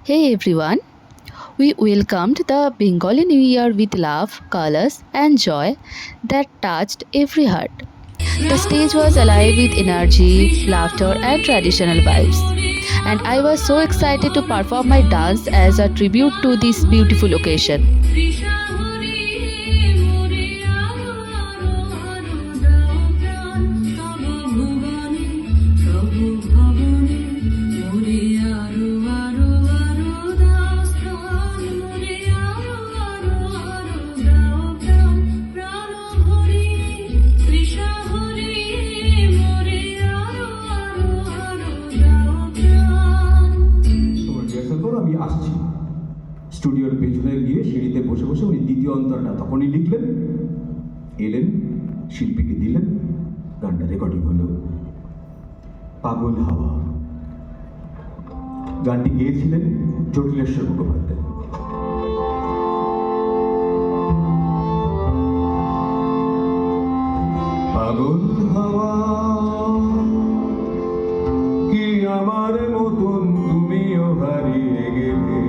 Hey everyone, we welcomed the Bengali New Year with love, colors, and joy that touched every heart. The stage was alive with energy, laughter, and traditional vibes. And I was so excited to perform my dance as a tribute to this beautiful occasion. তোমার rehearsal করো, আমি আসছি। স্টুডিওর পেছনে গিয়ে সিঁড়িতে বসে বসে উনি দ্বিতীয় অন্তরটা তখনই লিখলেন, এলেন, শিল্পীকে দিলেন, গানটা রেকর্ডিং হলো। পাগল হাওয়া গানটি গেয়েছিলেন জটিলেশ্বর মুখোপাধ্যায়। পাগল হাওয়া কি আমার মতন তুমিও হারিয়ে গেলে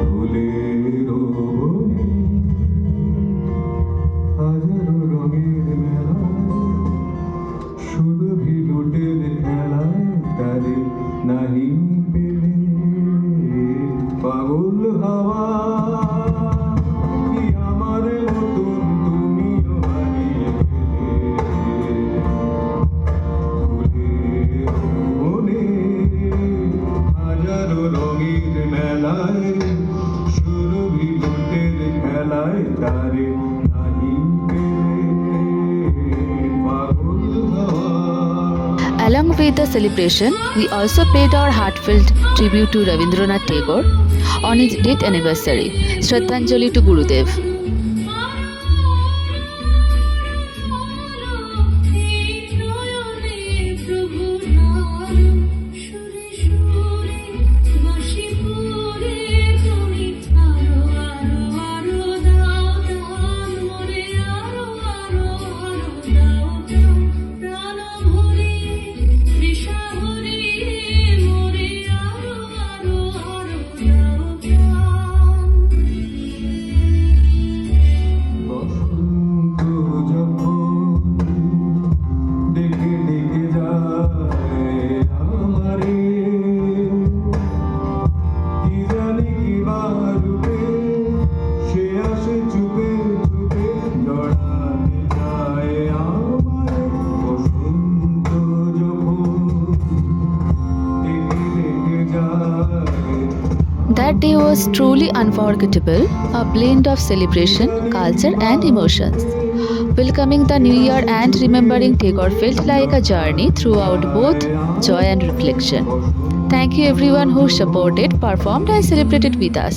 ফুলের বনে, হাজারো রঙের মেলায়, সুরভি লুটের খেলায় তারে নাহি পেলে। পাগল হাওয়া কি আমার মতন তুমিও হারিয়ে গেলে মনে, হাজারো রঙের মেলায়, সুরভি লুটের খেলায় তারে নাহি পেলে। পাগল হাওয়া। Along with the celebration, we also paid our heartfelt tribute to Rabindranath Tagore on his death anniversary. Shraddhanjali to Gurudev. বসন্ত যখন ডেকে ডেকে যায় আমারে, কি জানি কি বা রূপে সে আসে চুপে চুপে জড়াতে যায় আমারে। বসন্ত যখন ডেকে ডেকে যায়। That day was truly unforgettable, a blend of celebration, culture, and emotions. Welcoming the new year and remembering Tagore felt like a journey throughout both joy and reflection. Thank you everyone who supported, performed, and celebrated with us.